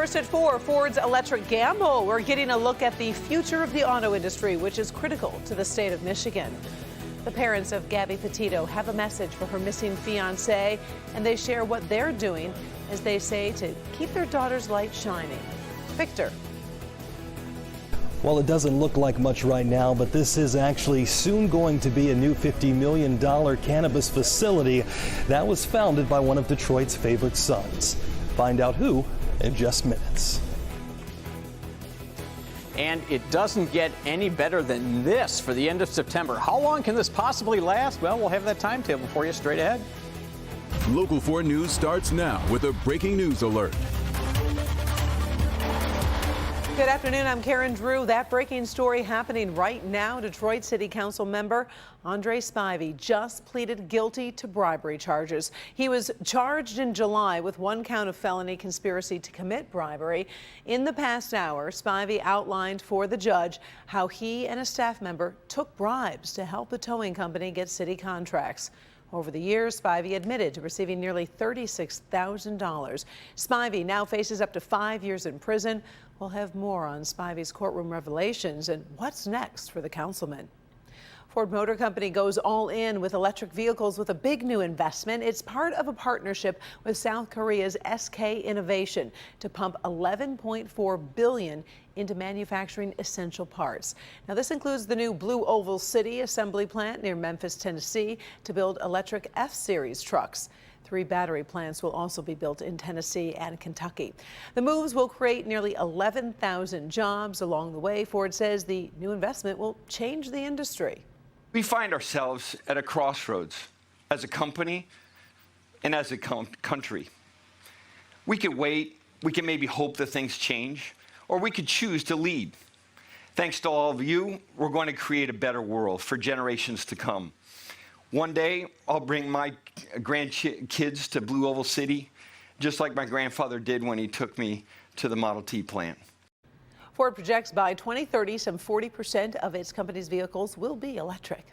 First at 4, Ford's electric gamble. We're getting a look at the future of the auto industry, which is critical to the state of Michigan. The parents of Gabby Petito have a message for her missing fiancé, and they share what they're doing, as they say, to keep their daughter's light shining. Victor. Well, it doesn't look like much right now, but this is actually soon going to be a new $50 million cannabis facility that was founded by one of Detroit's favorite sons. Find out who in just minutes. And it doesn't get any better than this for the end of September. How long can this possibly last? Well, we'll have that timetable for you straight ahead. Local 4 News starts now with a breaking news alert. Good afternoon, I'm Karen Drew. That breaking story happening right now. Detroit City Council member Andre Spivey just pleaded guilty to bribery charges. He was charged in July with 1 count of felony conspiracy to commit bribery. In the past hour, Spivey outlined for the judge how he and a staff member took bribes to help the towing company get city contracts. Over the years, Spivey admitted to receiving nearly $36,000. Spivey now faces up to 5 years in prison. We'll have more on Spivey's courtroom revelations and what's next for the councilman. Ford Motor Company goes all in with electric vehicles with a big new investment. It's part of a partnership with South Korea's SK Innovation to pump $11.4 billion into manufacturing essential parts. Now, this includes the new Blue Oval City assembly plant near Memphis, Tennessee, to build electric F-Series trucks. 3 battery plants will also be built in Tennessee and Kentucky. The moves will create nearly 11,000 jobs along the way. Ford says the new investment will change the industry. We find ourselves at a crossroads as a company and as a country. We could wait, we can maybe hope that things change, or we could choose to lead. Thanks to all of you, we're going to create a better world for generations to come. One day, I'll bring my grandkids to Blue Oval City, just like my grandfather did when he took me to the Model T plant. Ford projects by 2030, some 40% of its company's vehicles will be electric.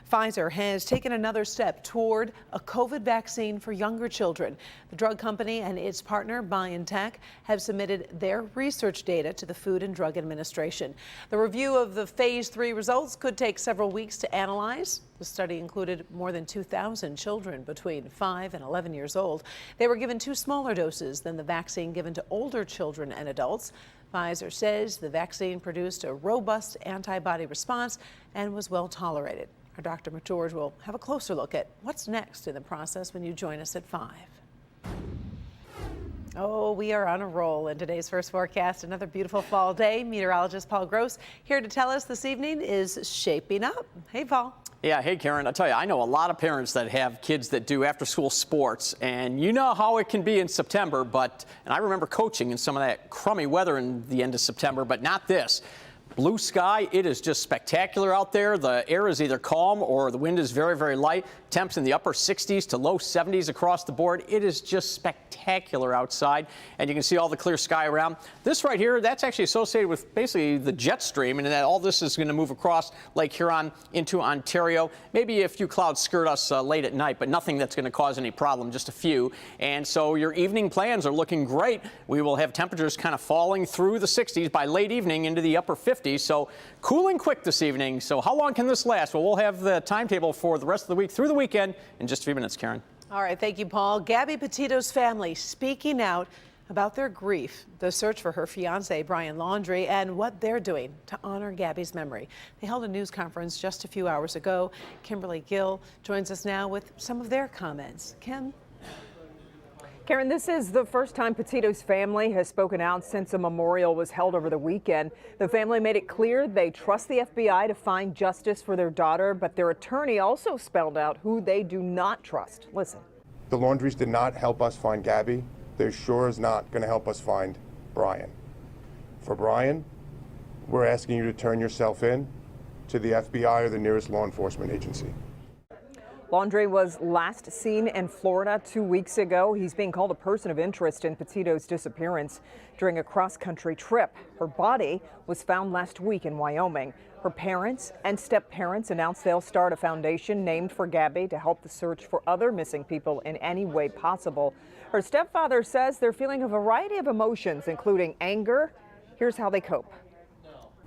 Pfizer has taken another step toward a COVID vaccine for younger children. The drug company and its partner, BioNTech, have submitted their research data to the Food and Drug Administration. The review of the phase 3 results could take several weeks to analyze. The study included more than 2,000 children between 5 and 11 years old. They were given 2 smaller doses than the vaccine given to older children and adults. Pfizer says the vaccine produced a robust antibody response and was well tolerated. Our Dr. McGeorge will have a closer look at what's next in the process when you join us at 5. Oh, we are on a roll in today's first forecast. Another beautiful fall day. Meteorologist Paul Gross here to tell us this evening is shaping up. Hey, Paul. Yeah, hey, Karen, I'll tell you, I know a lot of parents that have kids that do after-school sports, and you know how it can be in September, and I remember coaching in some of that crummy weather in the end of September, but not this. Blue sky, it is just spectacular out there. The air is either calm or the wind is very, very light. Temps in the upper 60s to low 70s across the board. It is just spectacular outside, and you can see all the clear sky around. This right here, that's actually associated with basically the jet stream, and that all this is going to move across Lake Huron into Ontario. Maybe a few clouds skirt us late at night, but nothing that's going to cause any problem, just a few. And so your evening plans are looking great. We will have temperatures kind of falling through the 60s by late evening into the upper 50s. So cooling quick this evening. So how long can this last? Well, we'll have the timetable for the rest of the week through the weekend in just a few minutes, Karen. All right. Thank you, Paul. Gabby Petito's family speaking out about their grief, the search for her fiancé, Brian Laundrie, and what they're doing to honor Gabby's memory. They held a news conference just a few hours ago. Kimberly Gill joins us now with some of their comments. Kim? Karen, this is the first time Petito's family has spoken out since a memorial was held over the weekend. The family made it clear they trust the FBI to find justice for their daughter, but their attorney also spelled out who they do not trust. Listen. The Laundries did not help us find Gabby. They're sure is not going to help us find Brian. For Brian, we're asking you to turn yourself in to the FBI or the nearest law enforcement agency. Laundrie was last seen in Florida 2 weeks ago. He's being called a person of interest in Petito's disappearance during a cross-country trip. Her body was found last week in Wyoming. Her parents and step-parents announced they'll start a foundation named for Gabby to help the search for other missing people in any way possible. Her stepfather says they're feeling a variety of emotions, including anger. Here's how they cope.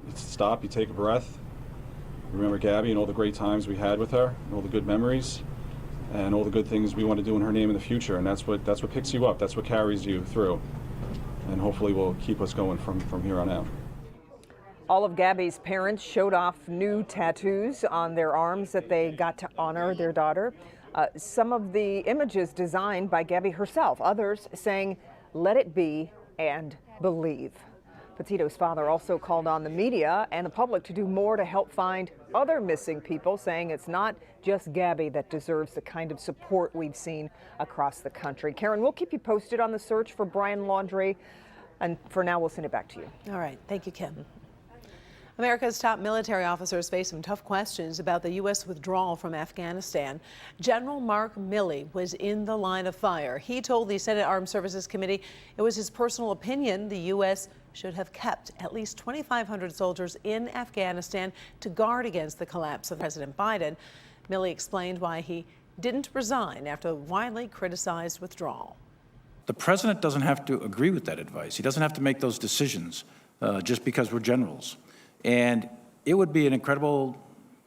You stop, you take a breath. Remember Gabby and all the great times we had with her, and all the good memories, and all the good things we want to do in her name in the future. And that's what picks you up. That's what carries you through, and hopefully will keep us going from here on out. All of Gabby's parents showed off new tattoos on their arms that they got to honor their daughter. Some of the images designed by Gabby herself. Others saying, "Let it be" and "Believe." Petito's father also called on the media and the public to do more to help find other missing people, saying it's not just Gabby that deserves the kind of support we've seen across the country. Karen, we'll keep you posted on the search for Brian Laundrie, and for now, we'll send it back to you. All right. Thank you, Kim. America's top military officers face some tough questions about the U.S. withdrawal from Afghanistan. General Mark Milley was in the line of fire. He told the Senate Armed Services Committee it was his personal opinion the U.S. should have kept at least 2,500 soldiers in Afghanistan to guard against the collapse of President Biden. Milley explained why he didn't resign after the widely criticized withdrawal. The president doesn't have to agree with that advice. He doesn't have to make those decisions just because we're generals. And it would be an incredible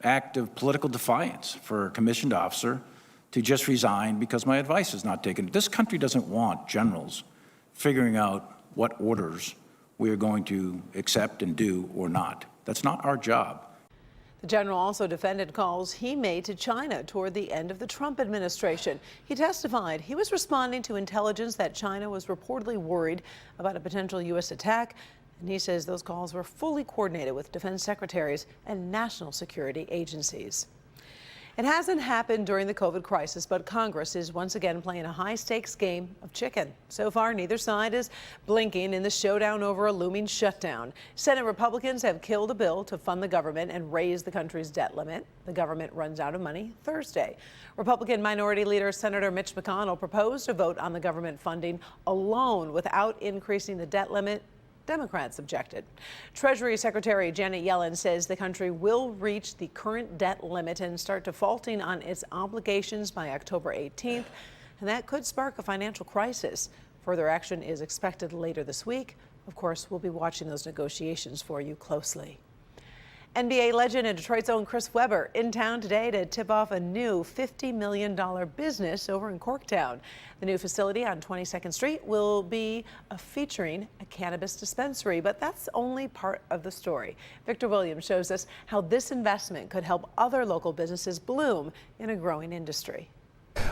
act of political defiance for a commissioned officer to just resign because my advice is not taken. This country doesn't want generals figuring out what orders we are going to accept and do or not. That's not our job. The general also defended calls he made to China toward the end of the Trump administration. He testified he was responding to intelligence that China was reportedly worried about a potential U.S. attack. And he says those calls were fully coordinated with defense secretaries and national security agencies. It hasn't happened during the COVID crisis, but Congress is once again playing a high-stakes game of chicken. So far, neither side is blinking in the showdown over a looming shutdown. Senate Republicans have killed a bill to fund the government and raise the country's debt limit. The government runs out of money Thursday. Republican Minority Leader Senator Mitch McConnell proposed a vote on the government funding alone without increasing the debt limit. Democrats objected. Treasury Secretary Janet Yellen says the country will reach the current debt limit and start defaulting on its obligations by October 18th, and that could spark a financial crisis. Further action is expected later this week. Of course, we'll be watching those negotiations for you closely. NBA legend and Detroit's own Chris Webber in town today to tip off a new $50 million business over in Corktown. The new facility on 22nd Street will be featuring a cannabis dispensary, but that's only part of the story. Victor Williams shows us how this investment could help other local businesses bloom in a growing industry.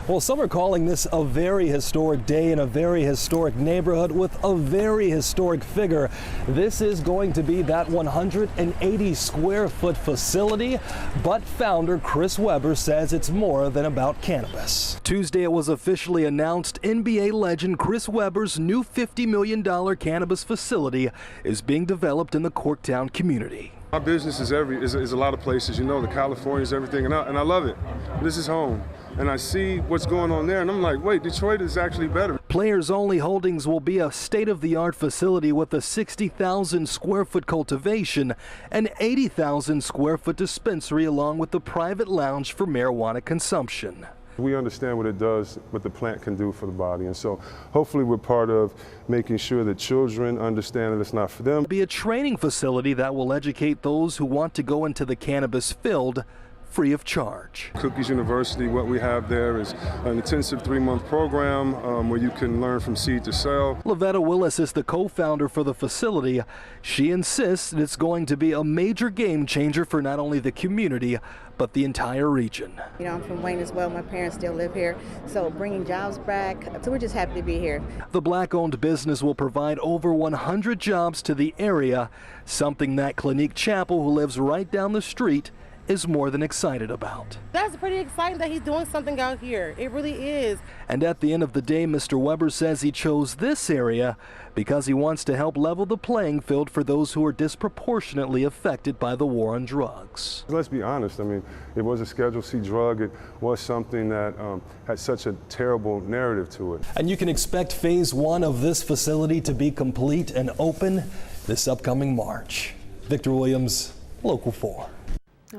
Well, some are calling this a very historic day in a very historic neighborhood with a very historic figure. This is going to be that 180 square foot facility, but founder Chris Webber says it's more than about cannabis. Tuesday it was officially announced NBA legend Chris Webber's new $50 million cannabis facility is being developed in the Corktown community. My business is a lot of places, you know, the California's everything, and I love it. This is home. And I see what's going on there, and I'm like, wait, Detroit is actually better. Players Only Holdings will be a state-of-the-art facility with a 60,000 square foot cultivation and 80,000 square foot dispensary, along with the private lounge for marijuana consumption. We understand what it does, what the plant can do for the body, and so hopefully we're part of making sure that children understand that it's not for them. It'll be a training facility that will educate those who want to go into the cannabis field free of charge. Cookies University, what we have there is an intensive 3-month program where you can learn from seed to sale. Lavetta Willis is the co-founder for the facility. She insists that it's going to be a major game changer for not only the community, but the entire region. You know, I'm from Wayne as well. My parents still live here, so bringing jobs back, so we're just happy to be here. The Black-owned business will provide over 100 jobs to the area, something that Clinique Chapel, who lives right down the street, is more than excited about. That's pretty exciting that he's doing something out here. It really is. And at the end of the day, Mr. Weber says he chose this area because he wants to help level the playing field for those who are disproportionately affected by the war on drugs. Let's be honest, I mean, it was a Schedule C drug. It was something that had such a terrible narrative to it. And you can expect phase 1 of this facility to be complete and open this upcoming March. Victor Williams, Local 4.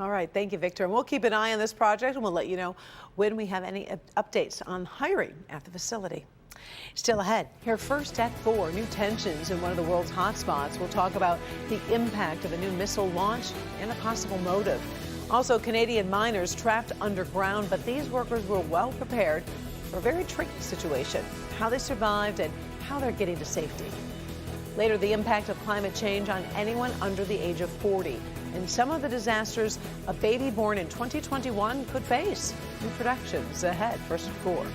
All right, thank you, Victor. And we'll keep an eye on this project, and we'll let you know when we have any updates on hiring at the facility. Still ahead, here first at 4, new tensions in one of the world's hotspots. We'll talk about the impact of a new missile launch and a possible motive. Also, Canadian miners trapped underground, but these workers were well prepared for a very tricky situation. How they survived and how they're getting to safety. Later, the impact of climate change on anyone under the age of 40. And some of the disasters a baby born in 2021 could face. New productions ahead, first at 4.